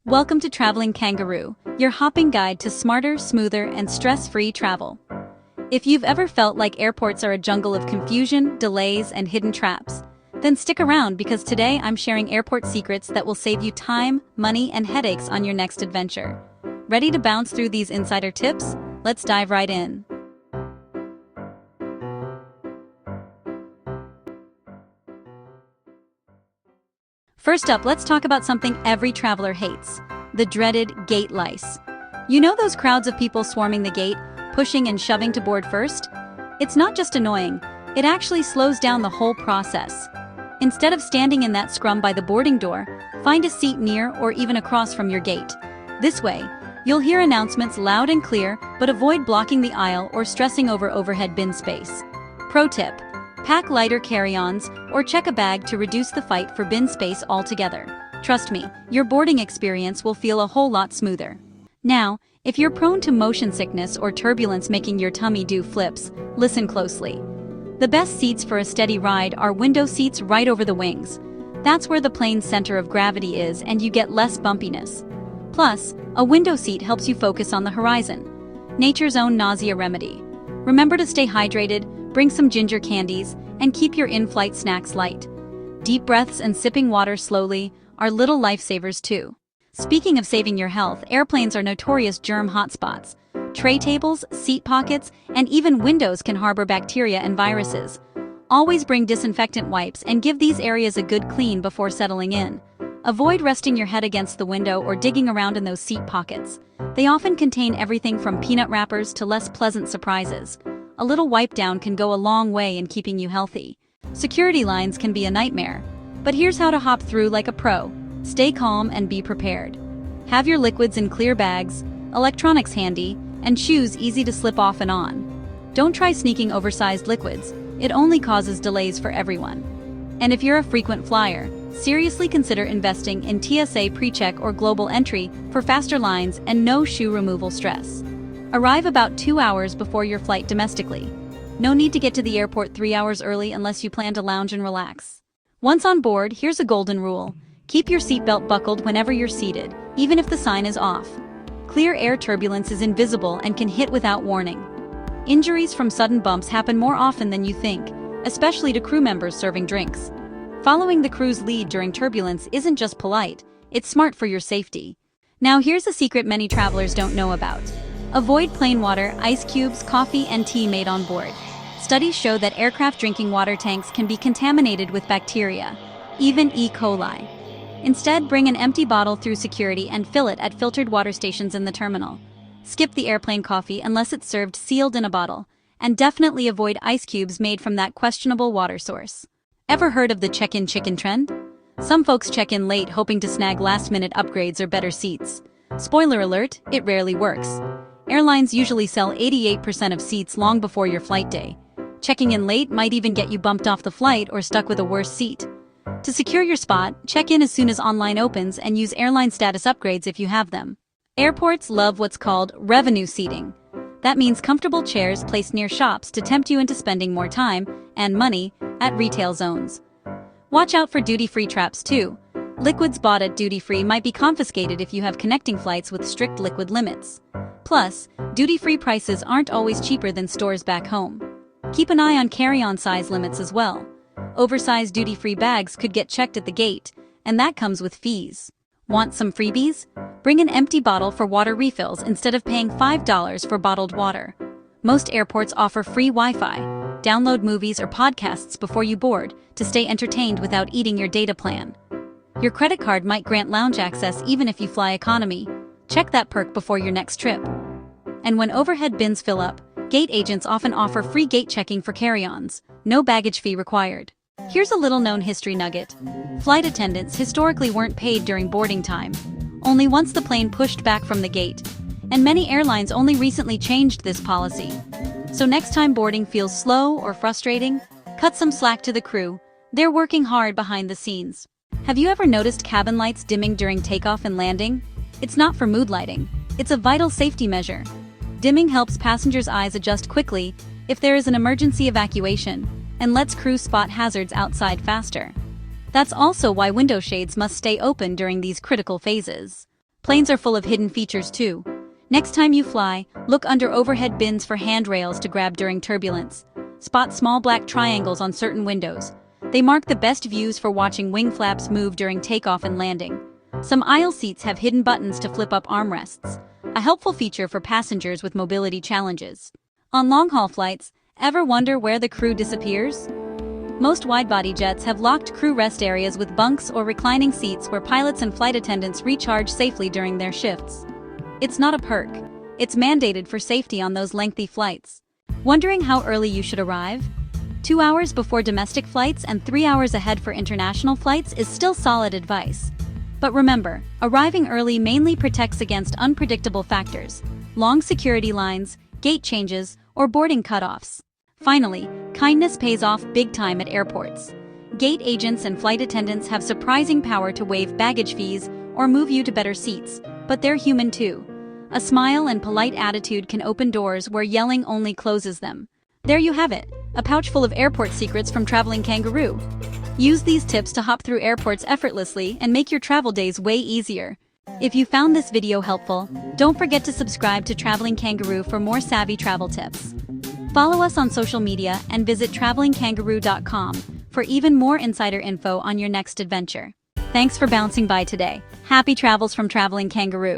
Welcome to Traveling Kangaroo, your hopping guide to smarter, smoother, and stress-free travel. If you've ever felt like airports are a jungle of confusion, delays, and hidden traps, then stick around because today I'm sharing airport secrets that will save you time, money, and headaches on your next adventure. Ready to bounce through these insider tips? Let's dive right in. First up, let's talk about something every traveler hates: the dreaded gate lice. You know those crowds of people swarming the gate, pushing and shoving to board first? It's not just annoying, it actually slows down the whole process. Instead of standing in that scrum by the boarding door, find a seat near or even across from your gate. This way, you'll hear announcements loud and clear, but avoid blocking the aisle or stressing over overhead bin space. Pro tip: pack lighter carry-ons or check a bag to reduce the fight for bin space altogether. Trust me, your boarding experience will feel a whole lot smoother. Now, if you're prone to motion sickness or turbulence making your tummy do flips, listen closely. The best seats for a steady ride are window seats right over the wings. That's where the plane's center of gravity is and you get less bumpiness. Plus, a window seat helps you focus on the horizon. Nature's own nausea remedy. Remember to stay hydrated, bring some ginger candies, and keep your in-flight snacks light. Deep breaths and sipping water slowly are little lifesavers too. Speaking of saving your health, airplanes are notorious germ hotspots. Tray tables, seat pockets, and even windows can harbor bacteria and viruses. Always bring disinfectant wipes and give these areas a good clean before settling in. Avoid resting your head against the window or digging around in those seat pockets. They often contain everything from peanut wrappers to less pleasant surprises. A little wipe down can go a long way in keeping you healthy. Security lines can be a nightmare, but here's how to hop through like a pro. Stay calm and be prepared. Have your liquids in clear bags, electronics handy, and shoes easy to slip off and on. Don't try sneaking oversized liquids, it only causes delays for everyone. And if you're a frequent flyer, seriously consider investing in TSA PreCheck or Global Entry for faster lines and no shoe removal stress. Arrive about 2 hours before your flight domestically. No need to get to the airport 3 hours early unless you plan to lounge and relax. Once on board, here's a golden rule. Keep your seatbelt buckled whenever you're seated, even if the sign is off. Clear air turbulence is invisible and can hit without warning. Injuries from sudden bumps happen more often than you think, especially to crew members serving drinks. Following the crew's lead during turbulence isn't just polite, it's smart for your safety. Now here's a secret many travelers don't know about. Avoid plain water, ice cubes, coffee, and tea made on board. Studies show that aircraft drinking water tanks can be contaminated with bacteria, even E. coli. Instead, bring an empty bottle through security and fill it at filtered water stations in the terminal. Skip the airplane coffee unless it's served sealed in a bottle, and definitely avoid ice cubes made from that questionable water source. Ever heard of the check-in chicken trend? Some folks check in late hoping to snag last-minute upgrades or better seats. Spoiler alert, it rarely works. Airlines usually sell 88% of seats long before your flight day. Checking in late might even get you bumped off the flight or stuck with a worse seat. To secure your spot, check in as soon as online opens and use airline status upgrades if you have them. Airports love what's called revenue seating. That means comfortable chairs placed near shops to tempt you into spending more time and money at retail zones. Watch out for duty-free traps too. Liquids bought at duty-free might be confiscated if you have connecting flights with strict liquid limits. Plus, duty-free prices aren't always cheaper than stores back home. Keep an eye on carry-on size limits as well. Oversized duty-free bags could get checked at the gate, and that comes with fees. Want some freebies? Bring an empty bottle for water refills instead of paying $5 for bottled water. Most airports offer free Wi-Fi. Download movies or podcasts before you board to stay entertained without eating your data plan. Your credit card might grant lounge access even if you fly economy. Check that perk before your next trip. And when overhead bins fill up, gate agents often offer free gate checking for carry-ons. No baggage fee required. Here's a little-known history nugget. Flight attendants historically weren't paid during boarding time, only once the plane pushed back from the gate, and many airlines only recently changed this policy. So next time boarding feels slow or frustrating, cut some slack to the crew. They're working hard behind the scenes. Have you ever noticed cabin lights dimming during takeoff and landing? It's not for mood lighting, it's a vital safety measure. Dimming helps passengers' eyes adjust quickly if there is an emergency evacuation, and lets crew spot hazards outside faster. That's also why window shades must stay open during these critical phases. Planes are full of hidden features too. Next time you fly, look under overhead bins for handrails to grab during turbulence. Spot small black triangles on certain windows. They mark the best views for watching wing flaps move during takeoff and landing. Some aisle seats have hidden buttons to flip up armrests, a helpful feature for passengers with mobility challenges. On long-haul flights, ever wonder where the crew disappears? Most wide-body jets have locked crew rest areas with bunks or reclining seats where pilots and flight attendants recharge safely during their shifts. It's not a perk. It's mandated for safety on those lengthy flights. Wondering how early you should arrive? 2 hours before domestic flights and 3 hours ahead for international flights is still solid advice. But remember, arriving early mainly protects against unpredictable factors, long security lines, gate changes, or boarding cutoffs. Finally, kindness pays off big time at airports. Gate agents and flight attendants have surprising power to waive baggage fees or move you to better seats, but they're human too. A smile and polite attitude can open doors where yelling only closes them. There you have it, a pouch full of airport secrets from traveling Kangaroo. Use these tips to hop through airports effortlessly and make your travel days way easier. If you found this video helpful, don't forget to subscribe to Traveling Kangaroo for more savvy travel tips. Follow us on social media and visit travelingkangaroo.com for even more insider info on your next adventure. Thanks for bouncing by today. Happy travels from Traveling Kangaroo.